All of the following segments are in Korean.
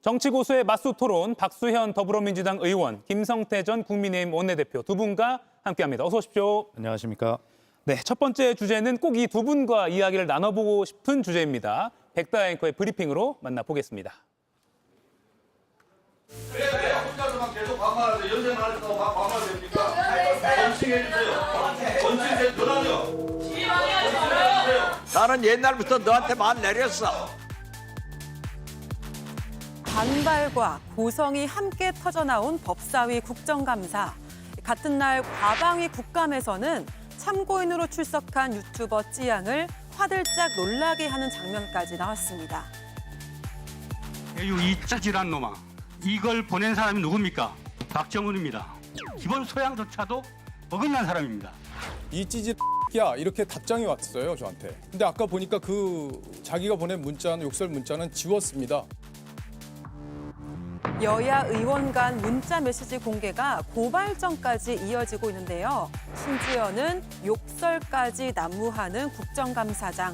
정치 고수의 맞수 토론 박수현 더불어민주당 의원, 김성태 전 국민의힘 원내대표 두 분과 함께합니다. 어서 오십시오. 안녕하십니까. 네, 첫 번째 주제는 꼭 이 두 분과 이야기를 나눠보고 싶은 주제입니다. 백다 앵커의 브리핑으로 만나보겠습니다. 왜 혼자서만 계속 반말하세요? 연세만 하셨다고 반말 됩니까? 원칙해주세요. 원칙해 전하죠. 나는 옛날부터 너한테 말 내렸어. 반발과 고성이 함께 터져나온 법사위 국정감사. 같은 날 과방위 국감에서는 참고인으로 출석한 유튜버 찌양을 화들짝 놀라게 하는 장면까지 나왔습니다. 이 찌질한 놈아. 이걸 보낸 사람이 누굽니까? 박정훈입니다. 기본 소양조차도 어긋난 사람입니다. 이 찌질이야 이렇게 답장이 왔어요 저한테. 근데 아까 보니까 그 자기가 보낸 문자는 욕설 문자는 지웠습니다. 여야 의원 간 문자 메시지 공개가 고발전까지 이어지고 있는데요. 심지어는 욕설까지 난무하는 국정감사장.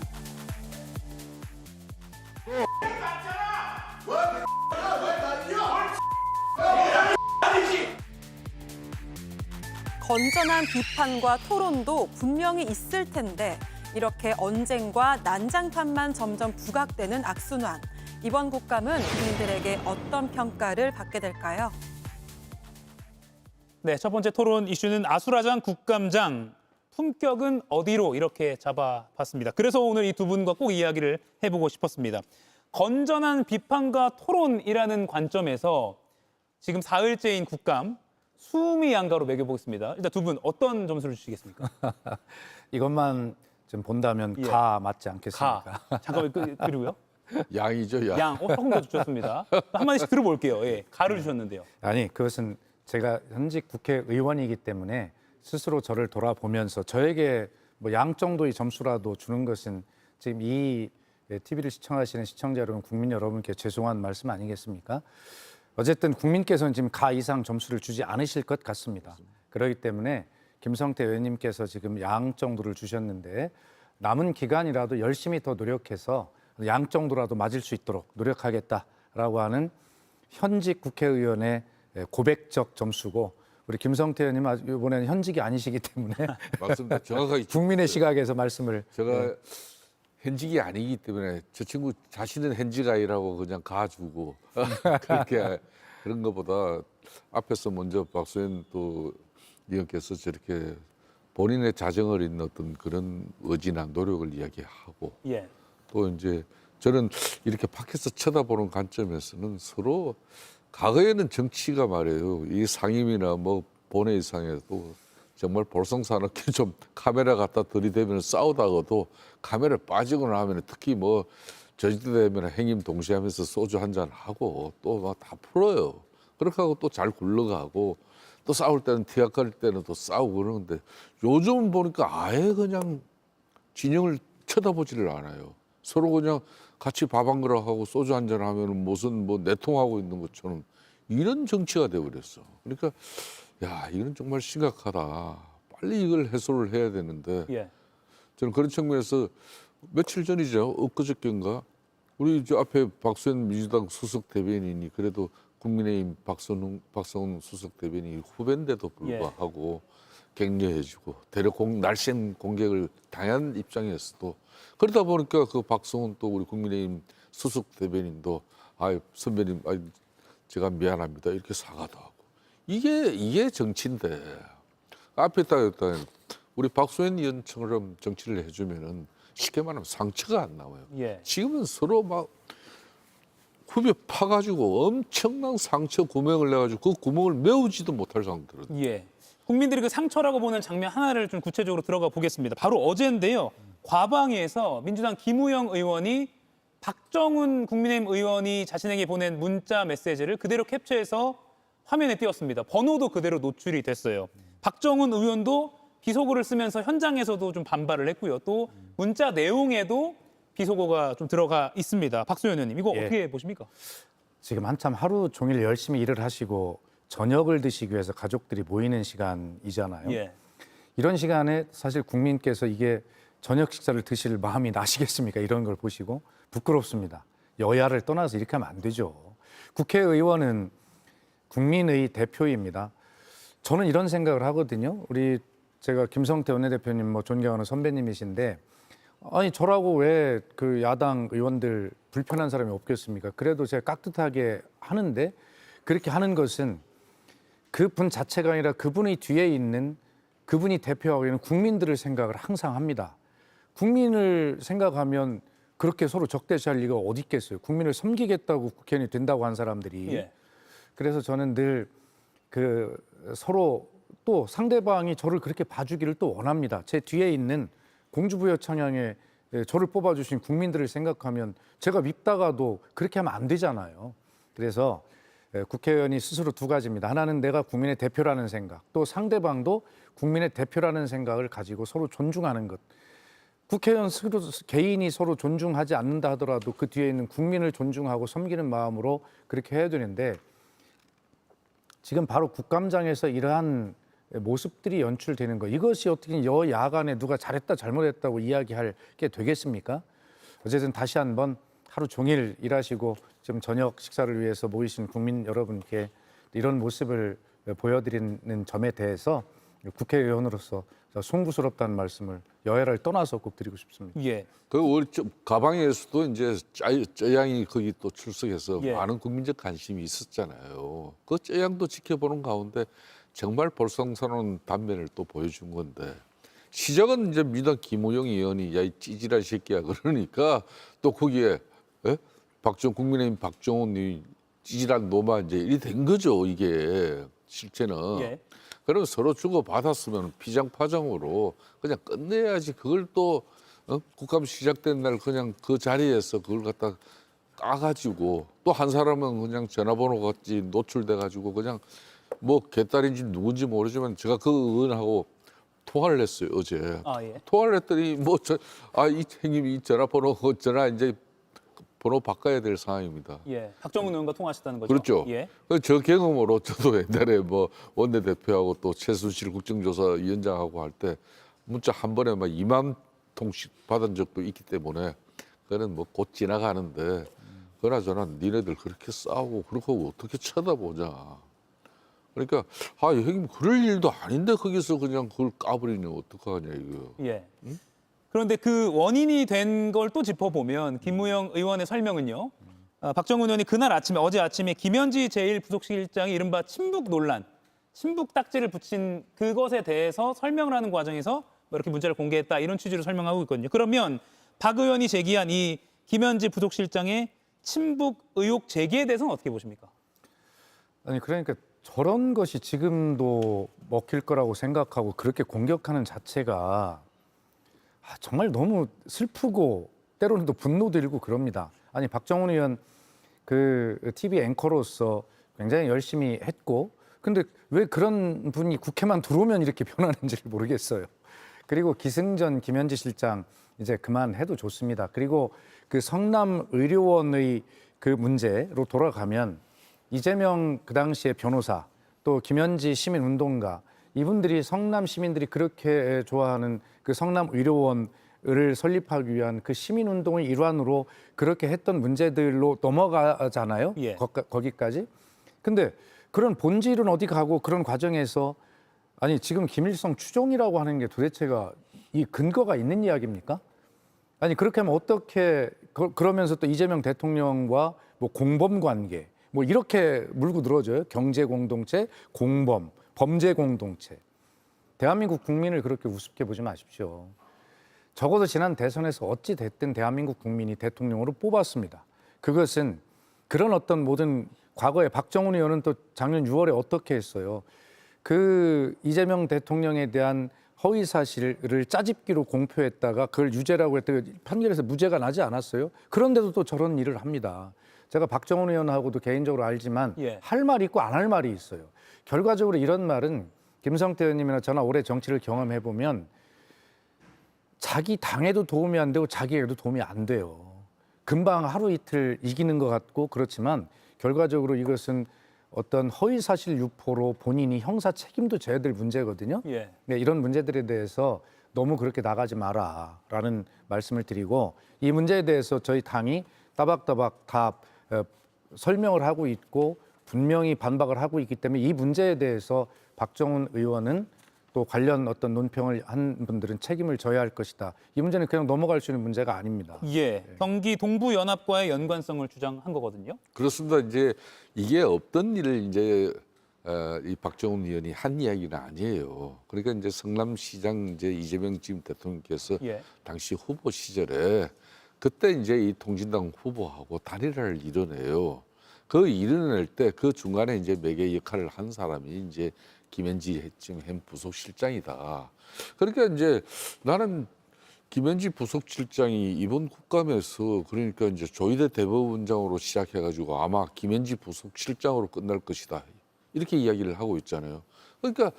건전한 비판과 토론도 분명히 있을 텐데 이렇게 언쟁과 난장판만 점점 부각되는 악순환. 이번 국감은 국민들에게 어떤 평가를 받게 될까요? 네, 첫 번째 토론 이슈는 아수라장 국감장. 품격은 어디로 이렇게 잡아봤습니다. 그래서 오늘 이 두 분과 꼭 이야기를 해보고 싶었습니다. 건전한 비판과 토론이라는 관점에서 지금 사흘째인 국감 수미 양가로 매겨보겠습니다. 일단 두 분 어떤 점수를 주시겠습니까? 이것만 좀 본다면 예. 가 맞지 않겠습니까? 가. 잠깐만, 그리고요. 양이죠, 양. 양, 조금 더 주셨습니다. 한마디씩 들어볼게요. 예, 가를 주셨는데요. 아니, 그것은 제가 현직 국회의원이기 때문에 스스로 저를 돌아보면서 저에게 뭐 양 정도의 점수라도 주는 것은 지금 이 TV를 시청하시는 시청자 여러분, 국민 여러분께 죄송한 말씀 아니겠습니까? 어쨌든 국민께서는 지금 가 이상 점수를 주지 않으실 것 같습니다. 그렇기 때문에 김성태 의원님께서 지금 양 정도를 주셨는데 남은 기간이라도 열심히 더 노력해서 양 정도라도 맞을 수 있도록 노력하겠다라고 하는 현직 국회의원의 고백적 점수고 우리 김성태 의원님 이번에는 현직이 아니시기 때문에 맞습니다. 정확하게 국민의 시각에서 말씀을 제가 현직이 아니기 때문에 저 친구 자신은 현직 아이라고 그냥 가주고 그렇게 그런 것보다 앞에서 먼저 박수현 또 의원께서 저렇게 본인의 자정을 잇는 어떤 그런 의지나 노력을 이야기하고 예. 또 이제 저는 이렇게 밖에서 쳐다보는 관점에서는 서로 과거에는 정치가 말이에요. 이 상임이나 뭐 본회의상에도 정말 볼썽사납게 좀 카메라 갖다 들이대면 싸우다가도 카메라 빠지고 나면 특히 뭐 저지되면 행임 동시하면서 소주 한잔 하고 또 막 다 풀어요. 그렇게 하고 또 잘 굴러가고 또 싸울 때는 티격할 때는 또 싸우고 그러는데 요즘 보니까 아예 그냥 진영을 쳐다보지를 않아요. 서로 그냥 같이 밥 한 그릇 하고 소주 한잔 하면 무슨 뭐 내통하고 있는 것처럼 이런 정치가 돼버렸어. 그러니까 야 이건 정말 심각하다. 빨리 이걸 해소를 해야 되는데 예. 저는 그런 측면에서 며칠 전이죠. 엊그저께인가 우리 저 앞에 박수현 민주당 수석 대변인이 그래도 국민의힘 박성훈 수석 대변인이 후배인데도 불구하고 격려해주고 대려 날쌘 공격을 당한 입장이었어도 그러다 보니까 그 박성훈 또 우리 국민의힘 수석 대변인도 아 선배님 제가 미안합니다 이렇게 사과도 하고 이게 정치인데 앞에 딱 우리 박수현 의원처럼 정치를 해주면은 쉽게 말하면 상처가 안 나와요. 예. 지금은 서로 막 후벼 파가지고 엄청난 상처 구멍을 내가지고 그 구멍을 메우지도 못할 상태로. 예. 국민들이 그 상처라고 보는 장면 하나를 좀 구체적으로 들어가 보겠습니다. 바로 어제인데요. 과방위에서 민주당 김우영 의원이 박정훈 국민의힘 의원이 자신에게 보낸 문자 메시지를 그대로 캡처해서 화면에 띄웠습니다. 번호도 그대로 노출이 됐어요. 박정훈 의원도 비속어를 쓰면서 현장에서도 좀 반발을 했고요. 또 문자 내용에도 비속어가 좀 들어가 있습니다. 박수현 의원님, 이거 예. 어떻게 보십니까? 지금 한참 하루 종일 열심히 일을 하시고 저녁을 드시기 위해서 가족들이 모이는 시간이잖아요. 예. 이런 시간에 사실 국민께서 이게 저녁 식사를 드실 마음이 나시겠습니까? 이런 걸 보시고 부끄럽습니다. 여야를 떠나서 이렇게 하면 안 되죠. 국회의원은 국민의 대표입니다. 저는 이런 생각을 하거든요. 제가 김성태 원내대표님 뭐 존경하는 선배님이신데 아니 저라고 왜 그 야당 의원들 불편한 사람이 없겠습니까? 그래도 제가 깍듯하게 하는데 그렇게 하는 것은 그분 자체가 아니라 그분의 뒤에 있는 그분이 대표하고 있는 국민들을 생각을 항상 합니다. 국민을 생각하면 그렇게 서로 적대시할 리가 어디 있겠어요. 국민을 섬기겠다고 국회의원이 된다고 한 사람들이. 예. 그래서 저는 늘 서로 또 상대방이 저를 그렇게 봐주기를 또 원합니다. 제 뒤에 있는 공주부여 청양에 저를 뽑아주신 국민들을 생각하면 제가 밉다가도 그렇게 하면 안 되잖아요. 그래서 국회의원이 스스로 두 가지입니다. 하나는 내가 국민의 대표라는 생각, 또 상대방도 국민의 대표라는 생각을 가지고 서로 존중하는 것. 국회의원 개인이 서로 존중하지 않는다 하더라도 그 뒤에 있는 국민을 존중하고 섬기는 마음으로 그렇게 해야 되는데 지금 바로 국감장에서 이러한 모습들이 연출되는 거 이것이 어떻게 여야 간에 누가 잘했다 잘못했다고 이야기할 게 되겠습니까? 어쨌든 다시 한번 하루 종일 일하시고 지금 저녁 식사를 위해서 모이신 국민 여러분께 이런 모습을 보여드리는 점에 대해서 국회의원으로서 송구스럽다는 말씀을 여야를 떠나서 꼭 드리고 싶습니다. 예. 우리 가방에서도 이제 쩌양이 거기 또 출석해서 예. 많은 국민적 관심이 있었잖아요. 그 쩌양도 지켜보는 가운데 정말 볼썽스러운 단면을 또 보여준 건데 시작은 이제 민주당 김우영 의원이 야 이 찌질한 새끼야 그러니까 또 거기에 국민의힘 박정훈이 찌질한 놈아 이제 이리 된 거죠 이게 실제는. 예. 그럼 서로 주고 받았으면 피장파장으로 그냥 끝내야지 그걸 또 국감 시작된 날 그냥 그 자리에서 그걸 갖다 까가지고 또 한 사람은 그냥 전화번호가 노출돼가지고 그냥 뭐 개딸인지 누군지 모르지만 제가 그 의원하고 통화를 했어요 어제. 아, 예. 통화를 했더니 이 형님 이 전화번호 전화 이제 번호 바꿔야 될 상황입니다. 예. 박정훈 의원과 통화하셨다는 거죠? 그렇죠. 예. 저 경험으로 저도 옛날에 뭐 원내대표하고 또 최순실 국정조사위원장하고 할 때 문자 한 번에 막 2만 통씩 받은 적도 있기 때문에 그거는 뭐 곧 지나가는데 그나저나 니네들 그렇게 싸우고 그렇고 어떻게 쳐다보자. 그러니까 형님 그럴 일도 아닌데 거기서 그냥 그걸 까버리면 어떡하냐 이거. 예. 그런데 그 원인이 된 걸 또 짚어보면 김무영 의원의 설명은요. 박정훈 의원이 어제 아침에 김현지 제1부속실장이 이른바 친북 논란, 친북 딱지를 붙인 그것에 대해서 설명을 하는 과정에서 뭐 이렇게 문자를 공개했다 이런 취지로 설명하고 있거든요. 그러면 박 의원이 제기한 이 김현지 부속실장의 친북 의혹 제기에 대해서는 어떻게 보십니까? 아니 그러니까 저런 것이 지금도 먹힐 거라고 생각하고 그렇게 공격하는 자체가 정말 너무 슬프고 때로는 또 분노도 일고 그럽니다. 아니 박정훈 의원 그 TV 앵커로서 굉장히 열심히 했고 근데 왜 그런 분이 국회만 들어오면 이렇게 변하는지를 모르겠어요. 그리고 기승전 김현지 실장 이제 그만해도 좋습니다. 그리고 그 성남 의료원의 그 문제로 돌아가면 이재명 그 당시의 변호사 또 김현지 시민운동가 이분들이 성남 시민들이 그렇게 좋아하는 그 성남 의료원을 설립하기 위한 그 시민운동의 일환으로 그렇게 했던 문제들로 넘어가잖아요. 예. 거기까지. 근데 그런 본질은 어디 가고 그런 과정에서 아니 지금 김일성 추종이라고 하는 게 도대체가 이 근거가 있는 이야기입니까? 아니 그렇게 하면 어떻게 그러면서 또 이재명 대통령과 뭐 공범 관계 뭐 이렇게 물고 늘어져요. 경제 공동체, 공범, 범죄 공동체. 대한민국 국민을 그렇게 우습게 보지 마십시오. 적어도 지난 대선에서 어찌 됐든 대한민국 국민이 대통령으로 뽑았습니다. 그것은 그런 어떤 모든 과거에 박정훈 의원은 또 작년 6월에 어떻게 했어요. 그 이재명 대통령에 대한 허위 사실을 짜집기로 공표했다가 그걸 유죄라고 했다가 판결에서 무죄가 나지 않았어요. 그런데도 또 저런 일을 합니다. 제가 박정훈 의원하고도 개인적으로 알지만 예. 할 말이 있고 안 할 말이 있어요. 결과적으로 이런 말은 김성태 의원님이나 저나 오래 정치를 경험해 보면 자기 당에도 도움이 안 되고 자기에게도 도움이 안 돼요. 금방 하루 이틀 이기는 것 같고 그렇지만 결과적으로 이것은 어떤 허위사실 유포로 본인이 형사 책임도 져야 될 문제거든요. 예. 네, 이런 문제들에 대해서 너무 그렇게 나가지 마라라는 말씀을 드리고 이 문제에 대해서 저희 당이 따박따박 다 설명을 하고 있고 분명히 반박을 하고 있기 때문에 이 문제에 대해서 박정훈 의원은 또 관련 어떤 논평을 한 분들은 책임을 져야 할 것이다. 이 문제는 그냥 넘어갈 수 있는 문제가 아닙니다. 예, 경기 동부연합과의 연관성을 주장한 거거든요. 그렇습니다. 이제 이게 없던 일을 이제 이 박정훈 의원이 한 이야기는 아니에요. 그러니까 이제 성남시장 이제 이재명 지금 대통령께서 예. 당시 후보 시절에 그때 이제 이 통진당 후보하고 단일화를 이뤄내요. 그 이뤄낼 때 그 중간에 이제 매개 역할을 한 사람이 이제 김현지 지금 현 부속실장이다. 그러니까 이제 나는 김현지 부속실장이 이번 국감에서 그러니까 이제 조희대 대법원장으로 시작해가지고 아마 김현지 부속실장으로 끝날 것이다. 이렇게 이야기를 하고 있잖아요. 그러니까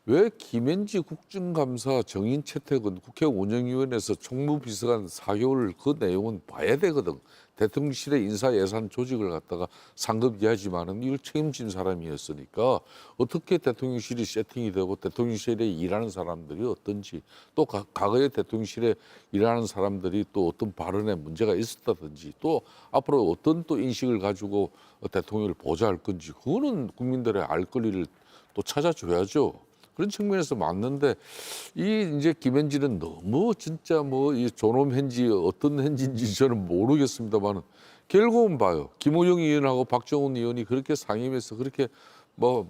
왜 김현지 국정감사 정인 채택은 국회 운영위원회에서 총무비서관 4개월 그 내용은 봐야 되거든. 대통령실의 인사예산 조직을 갖다가 상급 이하지만은 이걸 책임진 사람이었으니까 어떻게 대통령실이 세팅이 되고 대통령실에 일하는 사람들이 어떤지 또 과거에 대통령실에 일하는 사람들이 또 어떤 발언에 문제가 있었다든지 또 앞으로 어떤 또 인식을 가지고 대통령을 보좌할 건지 그거는 국민들의 알 권리를 또 찾아줘야죠. 그런 측면에서 맞는데 이 이제 김현지는 너무 진짜 뭐 이 존엄 현지 어떤 현지인지 저는 모르겠습니다만은 결국은 봐요. 김호영 의원하고 박정훈 의원이 그렇게 상임해서 그렇게 뭐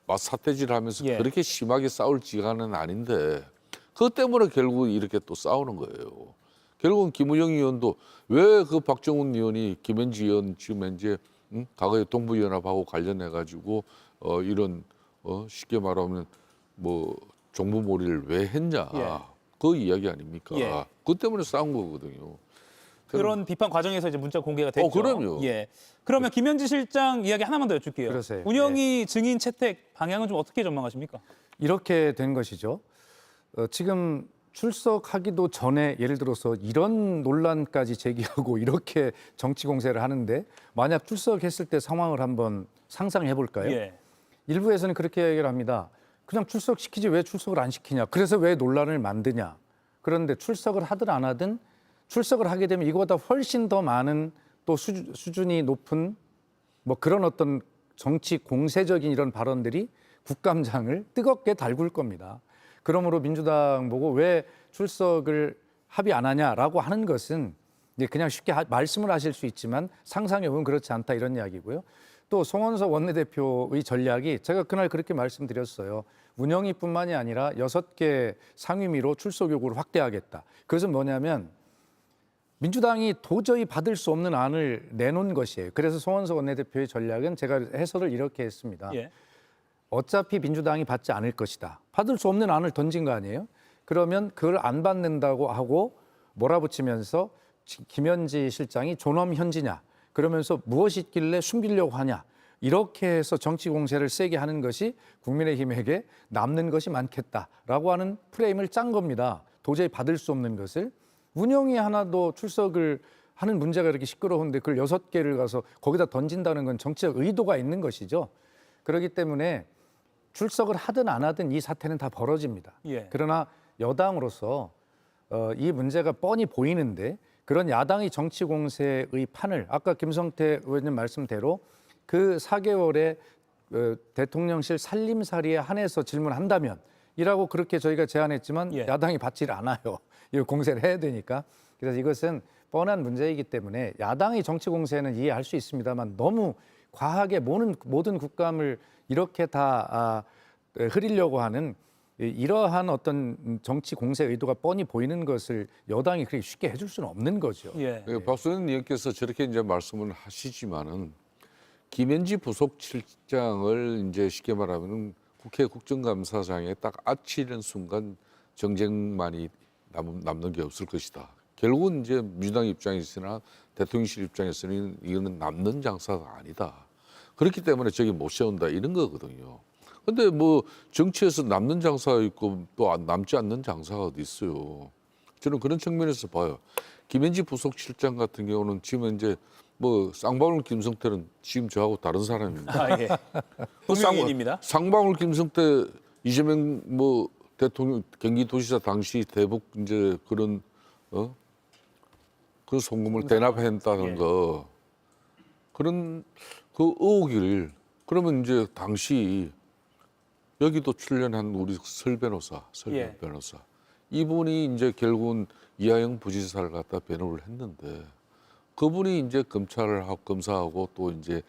맞사태질하면서 예. 그렇게 심하게 싸울 지간은 아닌데 그것 때문에 결국 이렇게 또 싸우는 거예요. 결국은 김호영 의원도 왜 그 박정훈 의원이 김현지 의원 지금 현재 과거에 동부연합하고 관련해 가지고 이런 쉽게 말하면 뭐 정부몰이를 왜 했냐 예. 그 이야기 아닙니까? 예. 그것 때문에 싸운 거거든요. 그런 비판 과정에서 이제 문자 공개가 됐죠. 그럼요. 예. 그러면 김현지 실장 이야기 하나만 더 여쭐게요. 그러세요. 운영위 증인 채택 방향은 좀 어떻게 전망하십니까? 이렇게 된 것이죠. 지금 출석하기도 전에 예를 들어서 이런 논란까지 제기하고 이렇게 정치 공세를 하는데 만약 출석했을 때 상황을 한번 상상해 볼까요? 예. 일부에서는 그렇게 얘기를 합니다. 그냥 출석시키지 왜 출석을 안 시키냐. 그래서 왜 논란을 만드냐. 그런데 출석을 하든 안 하든 출석을 하게 되면 이거보다 훨씬 더 많은 또 수준이 높은 뭐 그런 어떤 정치 공세적인 이런 발언들이 국감장을 뜨겁게 달굴 겁니다. 그러므로 민주당 보고 왜 출석을 합의 안 하냐라고 하는 것은 이제 그냥 쉽게 말씀을 하실 수 있지만 상상해 보면 그렇지 않다 이런 이야기고요. 또 송원석 원내대표의 전략이 제가 그날 그렇게 말씀드렸어요. 운영위뿐만이 아니라 6개 상임위로 출석 요구를 확대하겠다. 그것은 뭐냐면 민주당이 도저히 받을 수 없는 안을 내놓은 것이에요. 그래서 송원석 원내대표의 전략은 제가 해설을 이렇게 했습니다. 예. 어차피 민주당이 받지 않을 것이다. 받을 수 없는 안을 던진 거 아니에요? 그러면 그걸 안 받는다고 하고 몰아붙이면서 김현지 실장이 존엄 현지냐. 그러면서 무엇이 있길래 숨기려고 하냐. 이렇게 해서 정치 공세를 세게 하는 것이 국민의힘에게 남는 것이 많겠다라고 하는 프레임을 짠 겁니다. 도저히 받을 수 없는 것을. 운영이 하나도 출석을 하는 문제가 이렇게 시끄러운데 그걸 6개를 가서 거기다 던진다는 건 정치적 의도가 있는 것이죠. 그렇기 때문에 출석을 하든 안 하든 이 사태는 다 벌어집니다. 예. 그러나 여당으로서 이 문제가 뻔히 보이는데 그런 야당의 정치 공세의 판을 아까 김성태 의원님 말씀대로 그 4개월의 대통령실 살림살이에 한해서 질문한다면 이라고 그렇게 저희가 제안했지만 예. 야당이 받지를 않아요. 이 공세를 해야 되니까. 그래서 이것은 뻔한 문제이기 때문에 야당의 정치 공세는 이해할 수 있습니다만 너무 과하게 모든 국감을 이렇게 다 흐리려고 하는 이러한 어떤 정치 공세 의도가 뻔히 보이는 것을 여당이 그렇게 쉽게 해줄 수는 없는 거죠. 예. 박수현 의원께서 저렇게 이제 말씀을 하시지만은 김현지 부속실장을 이제 쉽게 말하면 국회 국정감사장에 딱 아치는 순간 정쟁만이 남는 게 없을 것이다. 결국은 이제 민주당 입장에서나 대통령실 입장에서는 이거는 남는 장사가 아니다. 그렇기 때문에 저기 못 세운다 이런 거거든요. 근데 뭐 정치에서 남는 장사가 있고 또 남지 않는 장사가 어디 있어요. 저는 그런 측면에서 봐요. 김현지 부속실장 같은 경우는 지금 이제 뭐 쌍방울 김성태는 지금 저하고 다른 사람입니다. 아, 예. 국민의힘입니다. 쌍방울 김성태 이재명 뭐 대통령 경기도지사 당시 대북 이제 그런 그 송금을 대납했다는 예. 거 그런 그 의혹을 그러면 이제 당시 여기도 출연한 우리 설변호사 예. 변호사 이분이 이제 결국은 이하영 부지사를 갖다 변호를 했는데 그분이 이제 검찰을 하고 검사하고 또 이제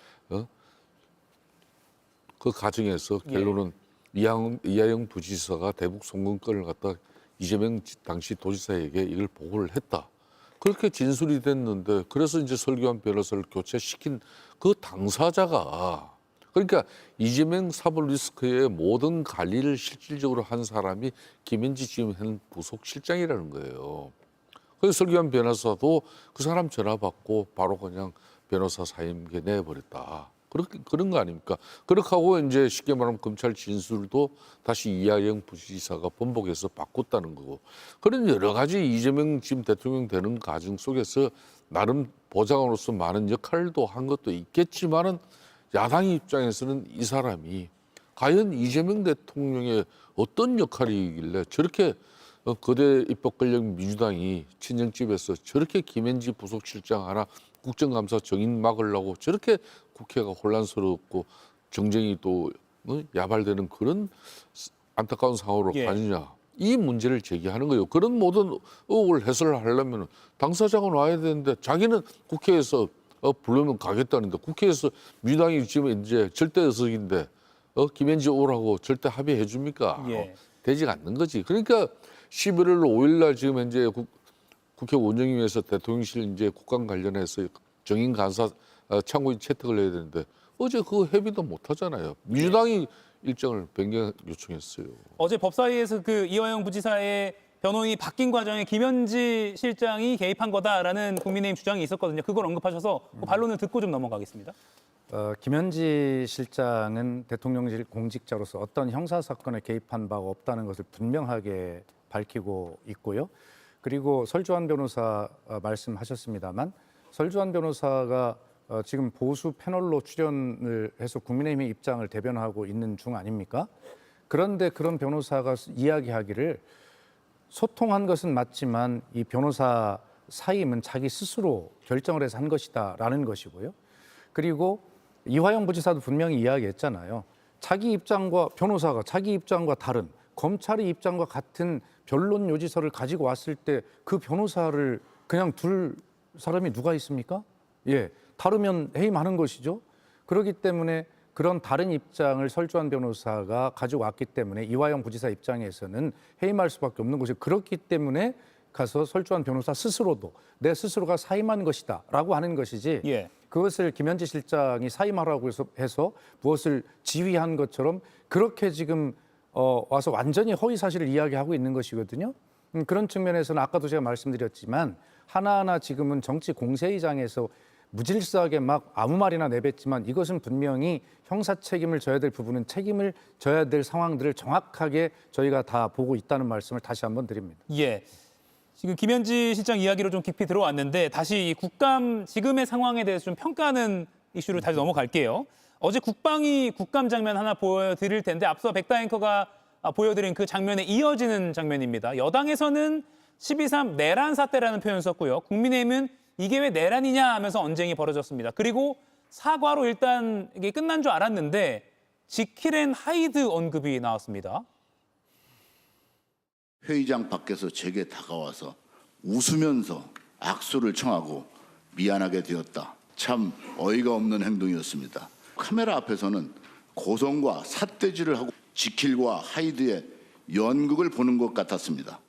그 과정에서 결론은 이하영 부지사가 대북 송금권을 갖다 이재명 당시 도지사에게 이걸 보고를 했다. 그렇게 진술이 됐는데 그래서 이제 설교환 변호사를 교체시킨 그 당사자가 그러니까 이재명 사법 리스크의 모든 관리를 실질적으로 한 사람이 김현지 지금 현 부속실장이라는 거예요. 그래서 설교환 변호사도 그 사람 전화 받고 바로 그냥 변호사 사임계 내버렸다. 그런 거 아닙니까? 그렇게 하고 이제 쉽게 말하면 검찰 진술도 다시 이하영 부지사가 번복해서 바꿨다는 거고 그런 여러 가지 이재명 지금 대통령 되는 과정 속에서 나름 보좌관으로서 많은 역할도 한 것도 있겠지만은 야당 입장에서는 이 사람이 과연 이재명 대통령의 어떤 역할이길래 저렇게 거대 입법 권력 민주당이 친정집에서 저렇게 김현지 부속실장 하나 국정감사 정인 막으려고 저렇게 국회가 혼란스럽고 정쟁이 또 야발되는 그런 안타까운 상황으로 예. 가느냐 이 문제를 제기하는 거예요. 그런 모든 의혹을 해소를 하려면 당사자가 와야 되는데 자기는 국회에서 부르면 가겠다는데 국회에서 민주당이 지금 이제 절대 의석인데 김현지 오라고 절대 합의해 줍니까? 예. 되지 않는 거지. 그러니까 11월 5일 날 지금 이제 국회 운영위에서 대통령실 이제 국감 관련해서 정인 간사 참고인 채택을 해야 되는데 어제 그 협의도 못 하잖아요. 민주당이 일정을 변경 요청했어요. 어제 법사위에서 그 이화영 부지사의 변호인이 바뀐 과정에 김현지 실장이 개입한 거다라는 국민의힘 주장이 있었거든요. 그걸 언급하셔서 그 반론을 듣고 좀 넘어가겠습니다. 김현지 실장은 대통령실 공직자로서 어떤 형사 사건에 개입한 바가 없다는 것을 분명하게 밝히고 있고요. 그리고 설주환 변호사 말씀하셨습니다만 설주환 변호사가 지금 보수 패널로 출연을 해서 국민의힘의 입장을 대변하고 있는 중 아닙니까? 그런데 그런 변호사가 이야기하기를 소통한 것은 맞지만 이 변호사 사임은 자기 스스로 결정을 해서 한 것이다라는 것이고요. 그리고 이화영 부지사도 분명히 이야기했잖아요. 자기 입장과 변호사가 자기 입장과 다른 검찰의 입장과 같은 변론 요지서를 가지고 왔을 때 그 변호사를 그냥 둘 사람이 누가 있습니까? 예, 다르면 해임하는 것이죠. 그렇기 때문에 그런 다른 입장을 설주환 변호사가 가지고 왔기 때문에 이화영 부지사 입장에서는 해임할 수밖에 없는 것이 그렇기 때문에 가서 설주환 변호사 스스로도 내 스스로가 사임한 것이다라고 하는 것이지 예. 그것을 김현지 실장이 사임하라고 해서 무엇을 지휘한 것처럼 그렇게 지금 와서 완전히 허위 사실을 이야기하고 있는 것이거든요. 그런 측면에서는 아까도 제가 말씀드렸지만 하나하나 지금은 정치 공세의장에서 무질서하게 막 아무 말이나 내뱉지만 이것은 분명히 형사 책임을 져야 될 부분은 책임을 져야 될 상황들을 정확하게 저희가 다 보고 있다는 말씀을 다시 한번 드립니다. 예. 지금 김현지 실장 이야기로 좀 깊이 들어왔는데 다시 이 국감 지금의 상황에 대해서 좀 평가하는 이슈를 다시 넘어갈게요. 어제 국방위 국감 장면 하나 보여드릴 텐데 앞서 백다 앵커가 보여드린 그 장면에 이어지는 장면입니다. 여당에서는 12.3 내란 사태라는 표현을 썼고요. 국민의힘은 이게 왜 내란이냐 하면서 언쟁이 벌어졌습니다. 그리고 사과로 일단 이게 끝난 줄 알았는데 지킬 앤 하이드 언급이 나왔습니다. 회의장 밖에서 제게 다가와서 웃으면서 악수를 청하고 미안하게 되었다. 참 어이가 없는 행동이었습니다. 카메라 앞에서는 고성과 삿대질을 하고 지킬과 하이드의 연극을 보는 것 같았습니다.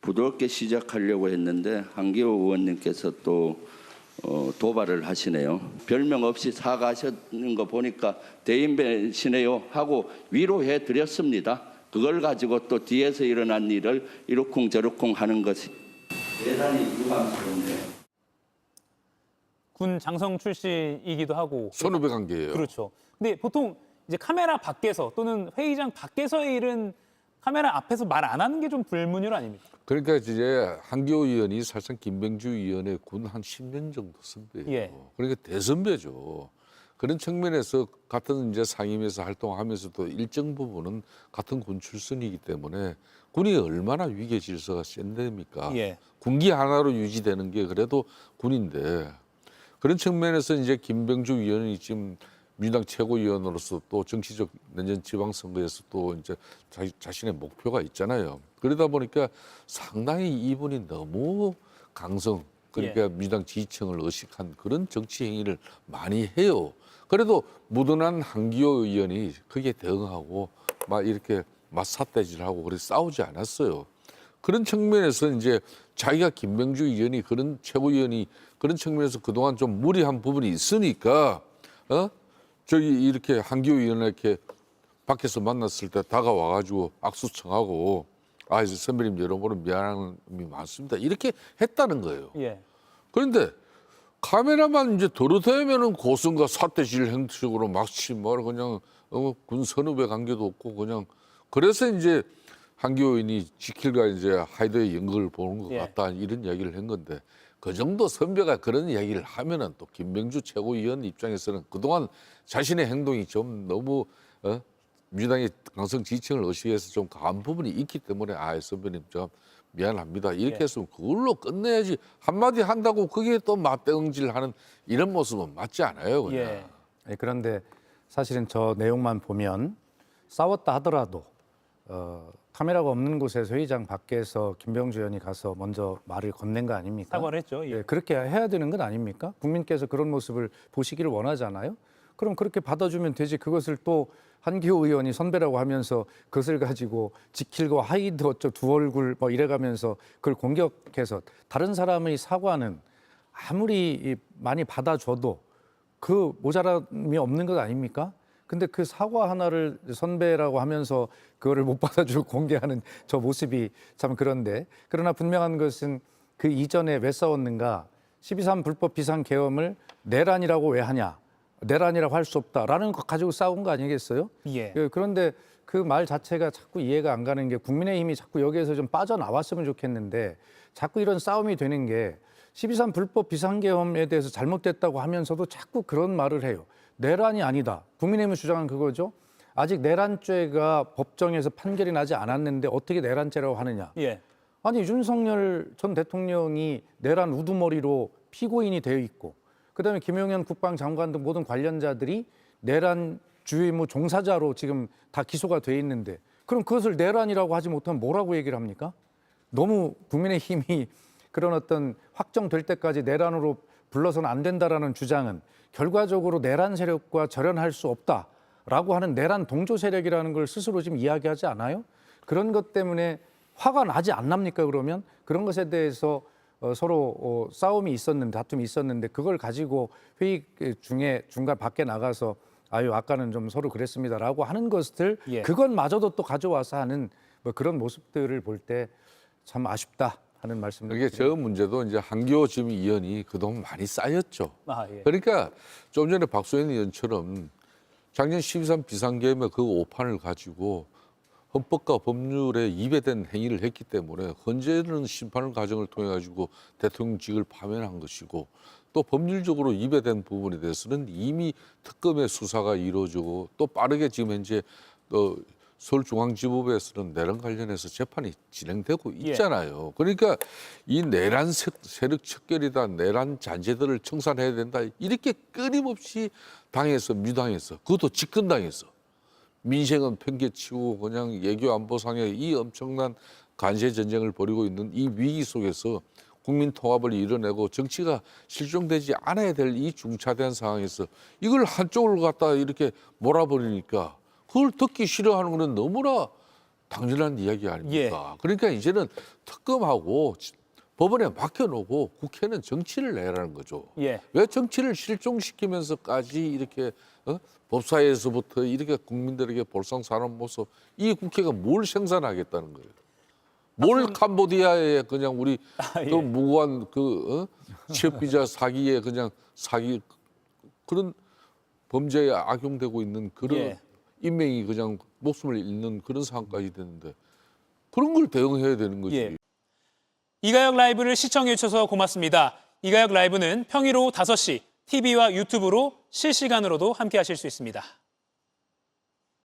부드럽게 시작하려고 했는데 한기호 의원님께서 또 도발을 하시네요. 별명 없이 사과하시는 거 보니까 대인배시네요 하고 위로해 드렸습니다. 그걸 가지고 또 뒤에서 일어난 일을 이러쿵저러쿵 하는 것이 대단히 유감스럽네요. 군 장성 출신이기도 하고 선후배 관계예요. 그렇죠. 근데 보통 이제 카메라 밖에서 또는 회의장 밖에서의 일은 카메라 앞에서 말 안 하는 게 좀 불문율 아닙니까? 그러니까 이제 한기호 의원이 사실상 김병주 의원의 군 한 10년 정도 선배예요. 예. 그러니까 대선배죠. 그런 측면에서 같은 이제 상임에서 활동하면서도 일정 부분은 같은 군 출신이기 때문에 군이 얼마나 위계 질서가 센 데입니까? 예. 군기 하나로 유지되는 게 그래도 군인데 그런 측면에서 이제 김병주 위원이 지금 민주당 최고위원으로서 또 정치적 내년 지방선거에서 또 이제 자신의 목표가 있잖아요. 그러다 보니까 상당히 이분이 너무 강성, 그러니까 민주당 지지층을 의식한 그런 정치 행위를 많이 해요. 그래도 무던한 한기호 의원이 거기에 대응하고 막 이렇게 맞삿대질하고 그래서 싸우지 않았어요. 그런 측면에서 이제 자기가 김병주 의원이 그런 최고위원이 그런 측면에서 그동안 좀 무리한 부분이 있으니까 저기 이렇게 한기호 의원에게 밖에서 만났을 때 다가와가지고 악수 청하고 선배님 여러모로 미안함이 많습니다. 이렇게 했다는 거예요. 예. 그런데 카메라만 이제 도로되면은 고성과 사태질 형식으로 막치 뭐 그냥 군 선후배 관계도 없고 그냥 그래서 이제 한기호 의원이 지킬과 이제 하이더의 연극을 보는 것 같다 이런 이야기를 한 건데 그 정도 선배가 그런 이야기를 하면은 또 김병주 최고위원 입장에서는 그동안 자신의 행동이 좀 너무 민주당의 강성 지지층을 의식해서 좀 강한 부분이 있기 때문에 선배님 좀 미안합니다. 이렇게 했으면 그걸로 끝내야지 한마디 한다고 그게 또 맞대응질하는 이런 모습은 맞지 않아요. 그냥. 예, 그런데 사실은 저 내용만 보면 싸웠다 하더라도 카메라가 없는 곳에서 회의장 밖에서 김병주 의원이 가서 먼저 말을 건넨 거 아닙니까? 사과를 했죠. 예. 예, 그렇게 해야 되는 건 아닙니까? 국민께서 그런 모습을 보시기를 원하잖아요. 그럼 그렇게 받아주면 되지. 그것을 또 한기호 의원이 선배라고 하면서 그것을 가지고 지킬과 하이드 어쩌 두 얼굴 뭐 이래가면서 그걸 공격해서 다른 사람의 사과는 아무리 많이 받아줘도 그 모자람이 없는 것 아닙니까? 근데 그 사과 하나를 선배라고 하면서 그거를 못 받아주고 공개하는 저 모습이 참 그런데 그러나 분명한 것은 그 이전에 왜 싸웠는가 12.3 불법 비상계엄을 내란이라고 왜 하냐 내란이라고 할 수 없다라는 것 가지고 싸운 거 아니겠어요? 예. 그런데 그 말 자체가 자꾸 이해가 안 가는 게 국민의힘이 자꾸 여기에서 좀 빠져나왔으면 좋겠는데 자꾸 이런 싸움이 되는 게 12.3 불법 비상계엄에 대해서 잘못됐다고 하면서도 자꾸 그런 말을 해요. 내란이 아니다. 국민의힘은 주장한 그거죠. 아직 내란죄가 법정에서 판결이 나지 않았는데 어떻게 내란죄라고 하느냐. 예. 아니 윤석열 전 대통령이 내란 우두머리로 피고인이 되어 있고 그다음에 김용현 국방장관 등 모든 관련자들이 내란 주의무 종사자로 지금 다 기소가 돼 있는데 그럼 그것을 내란이라고 하지 못하면 뭐라고 얘기를 합니까? 너무 국민의힘이 그런 어떤 확정될 때까지 내란으로 불러서는 안 된다라는 주장은 결과적으로 내란 세력과 절연할 수 없다라고 하는 내란 동조 세력이라는 걸 스스로 지금 이야기하지 않아요? 그런 것 때문에 화가 나지 않납니까? 그러면 그런 것에 대해서 서로 싸움이 있었는데 다툼이 있었는데 그걸 가지고 회의 중에 중간 밖에 나가서 아까는 좀 서로 그랬습니다라고 하는 것들 그것마저도 또 가져와서 하는 뭐 그런 모습들을 볼 때 참 아쉽다 하는 말씀을 이게 저 문제도 이제 한기호 지금 의원이 그동안 많이 쌓였죠. 예. 그러니까 좀 전에 박소연 의원처럼 작년 12.3 비상계엄의 그 오판을 가지고 헌법과 법률에 위배된 행위를 했기 때문에 현재는 심판 과정을 통해 가지고 대통령직을 파면한 것이고 또 법률적으로 위배된 부분에 대해서는 이미 특검의 수사가 이루어지고 또 빠르게 지금 현재 서울중앙지법에서는 내란 관련해서 재판이 진행되고 있잖아요. 그러니까 이 내란 세력 척결이다, 내란 잔재들을 청산해야 된다 이렇게 끊임없이 당해서 민주당에서 그것도 집권당에서 민생은 팽개치고 그냥 외교 안보상의 이 엄청난 간세 전쟁을 벌이고 있는 이 위기 속에서 국민 통합을 이뤄내고 정치가 실종되지 않아야 될 이 중차대한 상황에서 이걸 한쪽을 갖다 이렇게 몰아버리니까 그걸 듣기 싫어하는 거는 너무나 당연한 이야기 아닙니까? 그러니까 이제는 특검하고 법원에 맡겨놓고 국회는 정치를 내라는 거죠. 왜 정치를 실종시키면서까지 이렇게 법사위에서부터 이렇게 국민들에게 볼상사나운 모습 이 국회가 뭘 생산하겠다는 거예요. 뭘 캄보디아에 그냥 우리 그 무고한 취업비자 사기에 그냥 사기 그런 범죄에 악용되고 있는 그런 인명이 그냥 목숨을 잃는 그런 상황까지 됐는데 그런 걸 대응해야 되는 거지. 이가혁 라이브를 시청해 주셔서 고맙습니다. 이가혁 라이브는 평일 오후 5시 TV와 유튜브로 실시간으로도 함께 하실 수 있습니다.